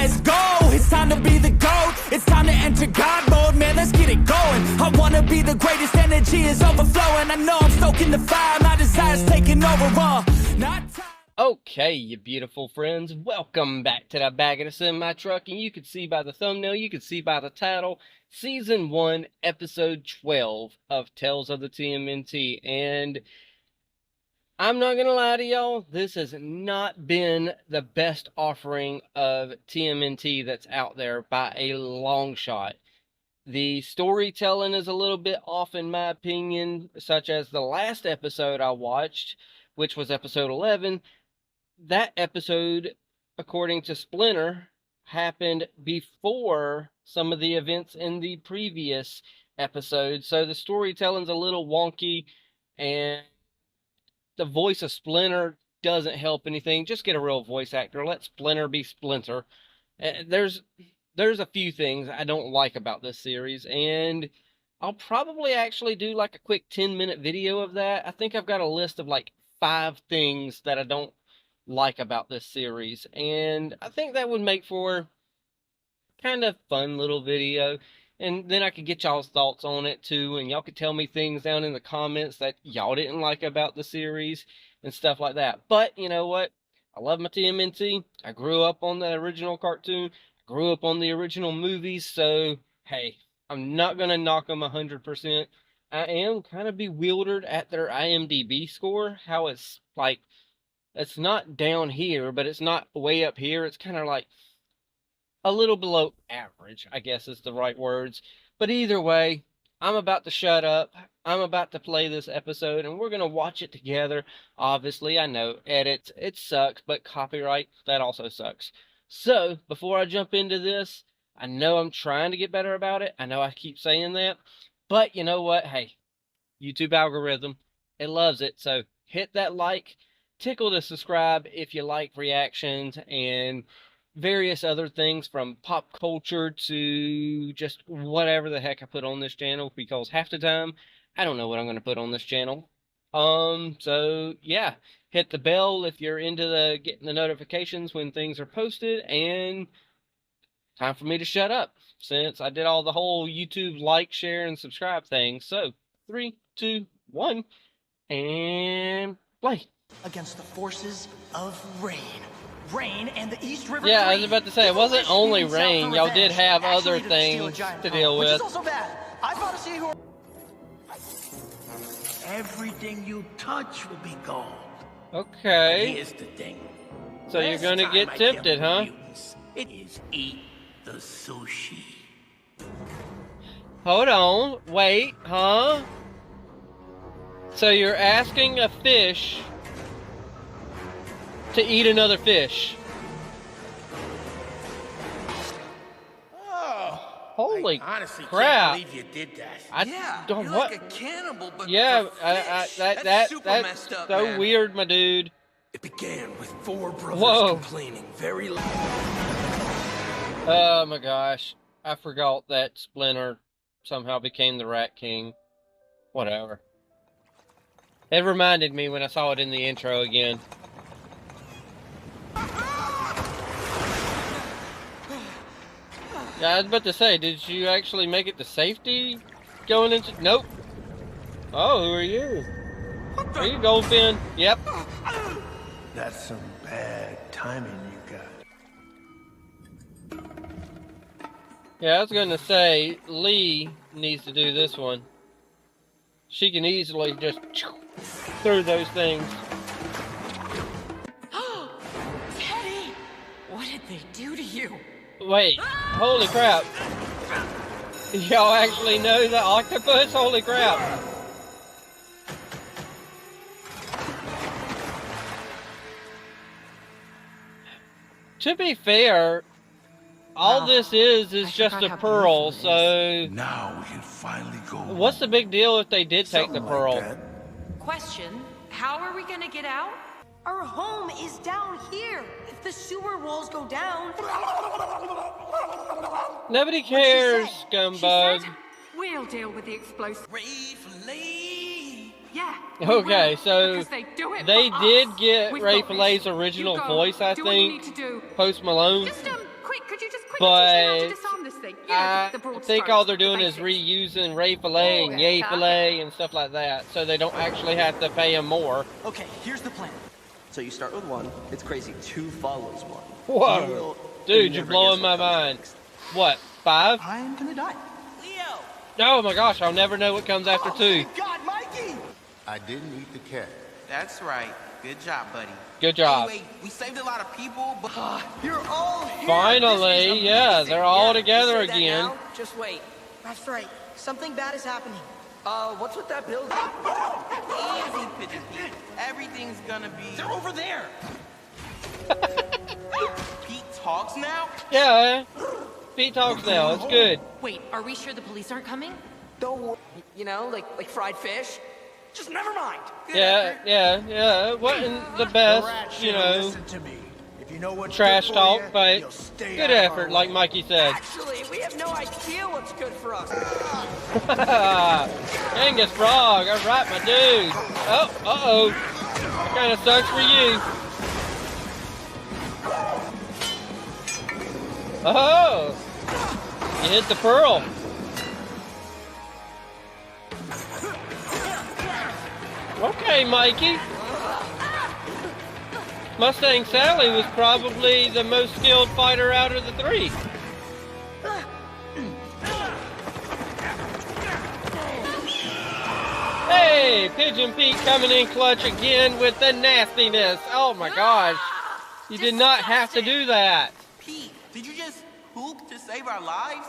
let's go. It's time to be the GOAT. It's time to enter God mode, man, let's get it going. I wanna be the greatest, energy is overflowing. I know I'm stoking the fire, my desire's taking over, not time. Okay, you beautiful friends, welcome back to the Bag of the Semi Truck, and you can see by the thumbnail, you can see by the title, Season 1, Episode 12 of Tales of the TMNT, and I'm not gonna lie to y'all, this has not been the best offering of TMNT that's out there by a long shot. The storytelling is a little bit off in my opinion, such as the last episode I watched, which was episode 11. That episode, according to Splinter, happened before some of the events in the previous episode. So the storytelling's a little wonky, and the voice of Splinter doesn't help anything. Just get a real voice actor. Let Splinter be Splinter. There's a few things I don't like about this series, and I'll probably actually do like a quick 10-minute video of that. I think I've got a list of like 5 things that I don't like about this series, and I think that would make for kind of fun little video, and then I could get y'all's thoughts on it too, and y'all could tell me things down in the comments that y'all didn't like about the series and stuff like that. But you know what, I love my TMNT. I grew up on the original cartoon, I grew up on the original movies, so hey, I'm not gonna knock them 100%. I am kind of bewildered at their IMDb score, how it's like, it's not down here, but it's not way up here. It's kind of like a little below average, I guess is the right words. But either way, I'm about to shut up. I'm about to play this episode, and we're going to watch it together. Obviously, I know, edits, it sucks, but copyright, that also sucks. So, before I jump into this, I know I'm trying to get better about it. I know I keep saying that. But you know what? Hey, YouTube algorithm, it loves it. So, hit that like. Tickle to subscribe if you like reactions and various other things from pop culture to just whatever the heck I put on this channel, because half the time I don't know what I'm going to put on this channel. So yeah, hit the bell if you're into getting the notifications when things are posted, and time for me to shut up since I did all the whole YouTube like, share, and subscribe thing. So 3, 2, 1, and play. Against the forces of rain. Rain and the East River. Yeah, I was about to say, it wasn't only rain. Y'all did have other things to deal with. Which is also bad. I thought to see who. Everything you touch will be gold. Okay. But here's the thing. So you're gonna get tempted, huh? It is eat the sushi. Hold on. Wait, huh? So you're asking a fish to eat another fish. Oh, holy I honestly crap! Can't believe you did that. Yeah, don't you're what? like a cannibal, but Yeah, that's super that's messed up, so man. weird, my dude. It began with 4 brothers Whoa. complaining very loud. Oh my gosh, I forgot that Splinter somehow became the Rat King. Whatever. It reminded me when I saw it in the intro again. Yeah, I was about to say, did you actually make it to safety going into... Nope. Oh, who are you? Are you Goldfin? Yep. That's some bad timing you got. Yeah, I was going to say, Lee needs to do this one. She can easily just through those things. Teddy! What did they do to you? Wait, holy crap. Y'all actually know the octopus? Holy crap. To be fair, all this is just a pearl, so... Now we can finally go. What's the big deal if they did take the pearl? Question, how are we gonna get out? Our home is down here. If the sewer walls go down... Nobody cares, She scumbag. said, we'll deal with the explosive. Yeah. Okay, so because they do it they for did us. get We've Ray got this. Filet's original You go, voice, I do what you think. need to do. Post Malone. Just quick, could you just quickly teach me but how to disarm this thing? I the broad think strokes, all they're the doing is basics. reusing Ray Filet and Yay Filet and stuff like that, so they don't actually have to pay him more. Okay, here's the plan. So you start with 1. It's crazy. 2 follows 1. Whoa. Dude, you're blowing my mind. What, 5? I'm gonna die. Leo! Oh my gosh, I'll never know what comes after 2. Thank God, Mikey! I didn't eat the cat. That's right. Good job, buddy. Good job. Anyway, we saved a lot of people, but... You're all here! Finally, yeah, they're all together You say that again. now? Just wait. That's right. Something bad is happening. What's with that building? Easy, Pigeon Pete. Everything's gonna be... They're over there! Pete talks now? Yeah, Pete talks now, it's good. Wait, are we sure the police aren't coming? Don't worry. You know, like fried fish. Just never mind. Yeah, it wasn't the best, you know, Listen to me. If you know what's trash good for talk, you, but you'll stay good out of our effort, way. like Mikey said. Actually, we have no idea what's good for us. Angus Frog, alright, my dude. Oh, uh-oh. That kind of sucks for you. Oh! You hit the pearl. Okay, Mikey. Mustang Sally was probably the most skilled fighter out of the 3. Hey, Pigeon Pete coming in clutch again with the nastiness. Oh my gosh. You did not have to do that. Pete, did you just hook to save our lives?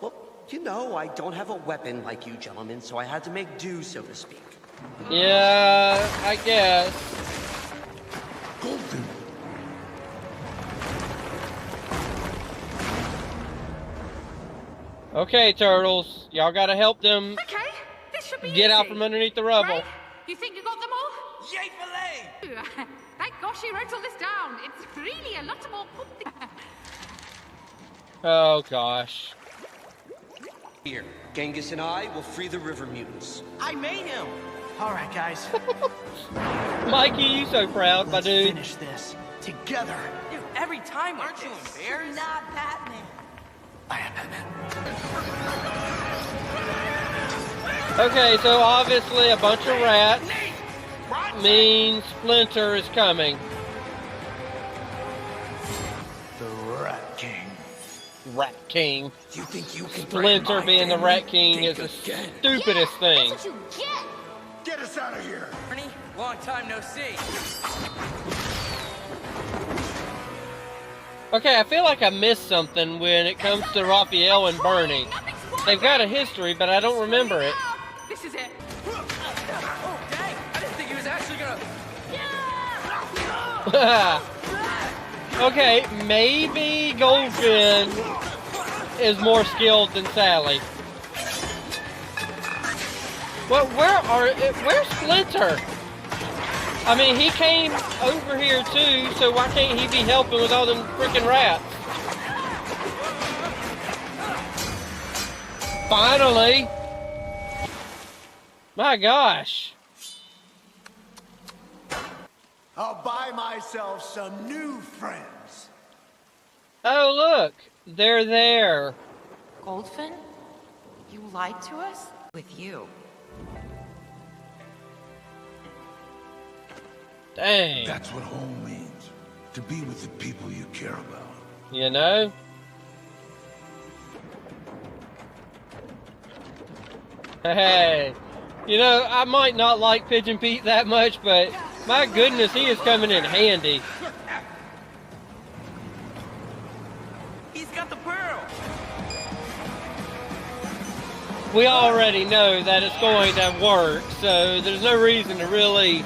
Well, you know, I don't have a weapon like you gentlemen, so I had to make do, so to speak. Yeah, I guess. Okay, Turtles. Y'all gotta help them Okay, this should be get out easy. from underneath the rubble. Ray, you think you got them all? Yay, filet! Thank gosh you wrote all this down. It's really a lot more complicated. Oh gosh. Here, Genghis and I will free the river mutants. I made him! All right, guys. Mikey, you so proud, my Let's dude. finish this together. Dude, every time Aren't you embarrassed? Not Batman. I am Batman. Okay, so obviously a bunch of rats means Splinter is coming. The Rat King. Rat King. You think you can Splinter being the Rat King is the stupidest thing. That's what you get. Get us out of here. Ernie, long time no see. Okay, I feel like I missed something when it comes to Raphael and Bernie. They've got a history, but I don't remember it. This is it. Oh, dang! I didn't think he was actually gonna... Okay, maybe Goldfin is more skilled than Sally. Well, where's Splinter? I mean, he came over here too, so why can't he be helping with all them freaking rats? Finally! My gosh. I'll buy myself some new friends. Oh, look. They're there. Goldfin? You lied to us? With you. Dang. That's what home means. To be with the people you care about. You know? Hey. You know, I might not like Pigeon Pete that much, but my goodness, he is coming in handy. He's got the pearl! We already know that it's going to work, so there's no reason to really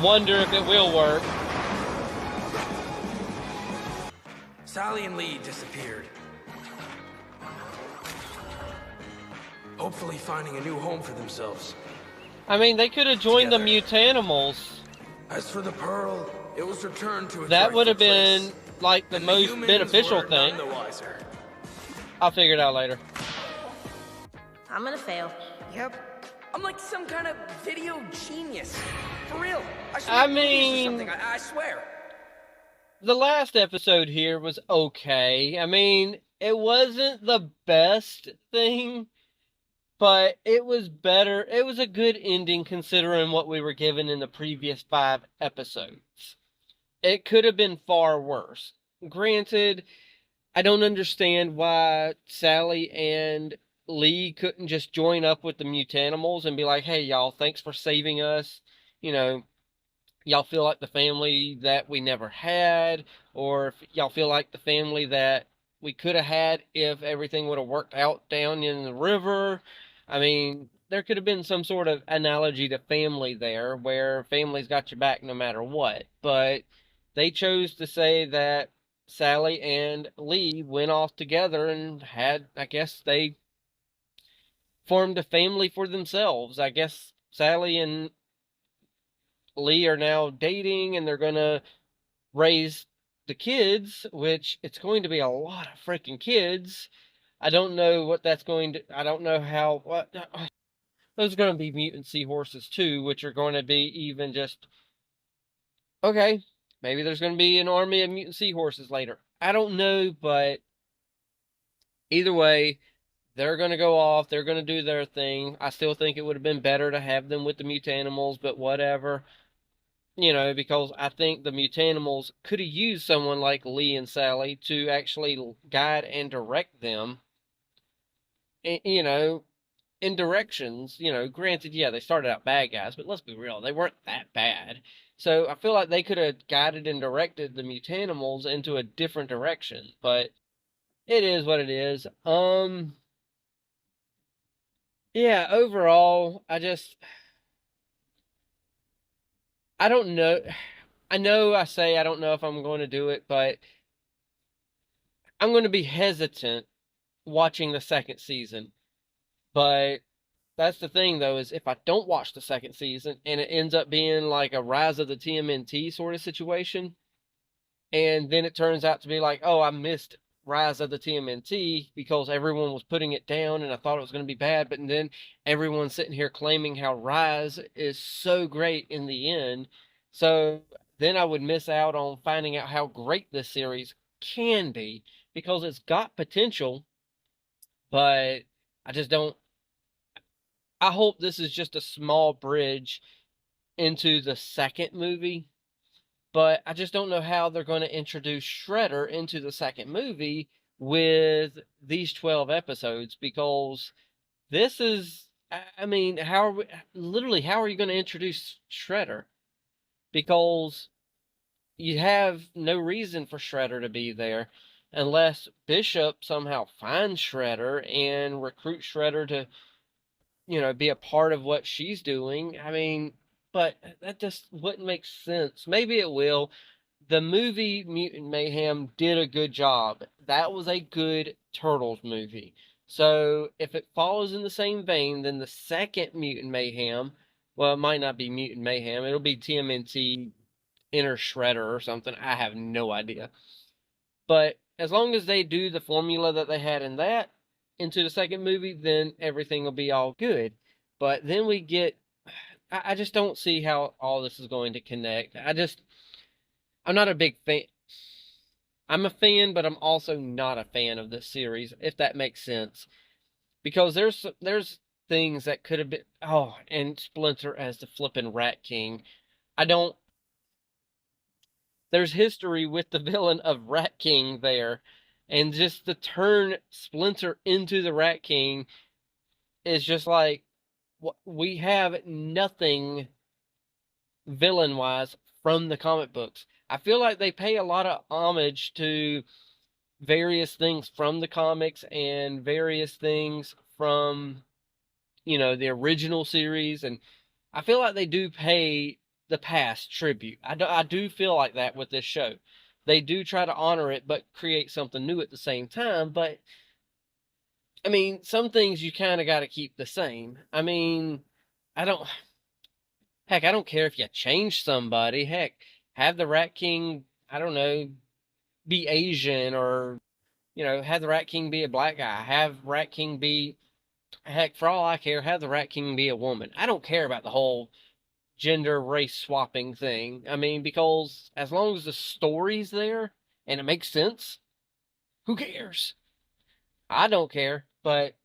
wonder if it will work. Sally and Lee disappeared. Hopefully finding a new home for themselves. I mean, they could have joined the Mutanimals. As for the pearl, it was returned to its That would have rightful been, place. like, the And most humans beneficial were thing. none the wiser. I'll figure it out later. I'm gonna fail. Yep. I'm like some kind of video genius. For real. I should I make movies or mean- something, I swear. The last episode here was okay. I mean, it wasn't the best thing, but it was better. It was a good ending considering what we were given in the previous 5 episodes. It could have been far worse. Granted, I don't understand why Sally and Lee couldn't just join up with the mutanimals and be like, hey, y'all, thanks for saving us. You know, y'all feel like the family that we never had, or if y'all feel like the family that we could have had if everything would have worked out down in the river. I mean, there could have been some sort of analogy to family there where family's got your back no matter what. But they chose to say that Sally and Lee went off together and had, I guess they formed a family for themselves. I guess Sally and Lee are now dating and they're gonna raise the kids, which it's going to be a lot of freaking kids. I don't know what that's going to, I don't know how, what, those are going to be mutant seahorses too, which are going to be even just, okay, maybe there's going to be an army of mutant seahorses later. I don't know, but either way, they're going to go off, they're going to do their thing. I still think it would have been better to have them with the mutanimals, but whatever. You know, because I think the mutanimals could have used someone like Lee and Sally to actually guide and direct them, you know, in directions. You know, granted, yeah, they started out bad guys, but let's be real, they weren't that bad. So I feel like they could have guided and directed the mutanimals into a different direction, but it is what it is. Yeah, overall, I don't know. I know I say I don't know if I'm going to do it, but I'm going to be hesitant watching the second season. But that's the thing, though, is if I don't watch the second season and it ends up being like a Rise of the TMNT sort of situation, and then it turns out to be like, oh, I missed Rise of the TMNT because everyone was putting it down and I thought it was going to be bad, but then everyone's sitting here claiming how Rise is so great in the end. So then I would miss out on finding out how great this series can be because it's got potential, but I just don't. I hope this is just a small bridge into the second movie, but I just don't know how they're going to introduce Shredder into the second movie with these 12 episodes because this is, I mean, how are you going to introduce Shredder? Because you have no reason for Shredder to be there unless Bishop somehow finds Shredder and recruits Shredder to, you know, be a part of what she's doing. I mean, but that just wouldn't make sense. Maybe it will. The movie Mutant Mayhem did a good job. That was a good Turtles movie. So if it follows in the same vein, then the second Mutant Mayhem, well, it might not be Mutant Mayhem. It'll be TMNT Inner Shredder or something. I have no idea. But as long as they do the formula that they had in that into the second movie, then everything will be all good. But then we get, I just don't see how all this is going to connect. I'm not a big fan. I'm a fan, but I'm also not a fan of this series, if that makes sense. Because there's things that could have been, oh, and Splinter as the flippin' Rat King. I don't There's history with the villain of Rat King there. And just to turn Splinter into the Rat King is just like we have nothing villain wise from the comic books. I feel like they pay a lot of homage to various things from the comics and various things from, you know, the original series. And I feel like they do pay the past tribute. I do feel like that with this show. They do try to honor it, but create something new at the same time. But, I mean, some things you kind of got to keep the same. I mean, I don't, heck, I don't care if you change somebody. Heck, have the Rat King, I don't know, be Asian or, you know, have the Rat King be a black guy. Have Rat King be, heck, for all I care, have the Rat King be a woman. I don't care about the whole gender race swapping thing. I mean, because as long as the story's there and it makes sense, who cares? I don't care, but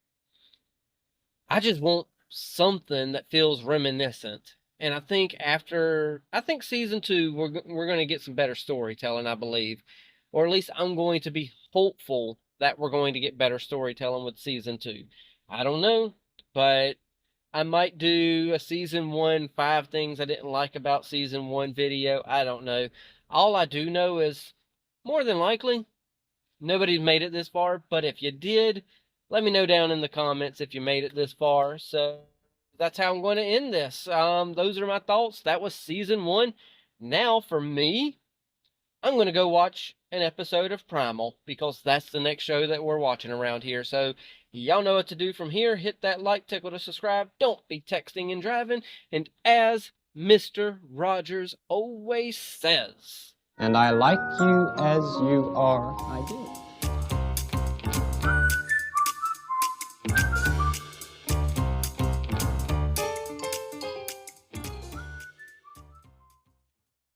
I just want something that feels reminiscent. And I think season 2, we're going to get some better storytelling, I believe. Or at least I'm going to be hopeful that we're going to get better storytelling with season 2. I don't know, but I might do a season 1, 5 things I didn't like about season 1 video. I don't know. All I do know is, more than likely, nobody made it this far. But if you did, let me know down in the comments if you made it this far. So that's how I'm going to end this. Those are my thoughts. That was season 1. Now, for me, I'm going to go watch an episode of Primal, because that's the next show that we're watching around here. So y'all know what to do from here. Hit that like, tickle to subscribe. Don't be texting and driving. And as Mr. Rogers always says, and I like you as you are, I do.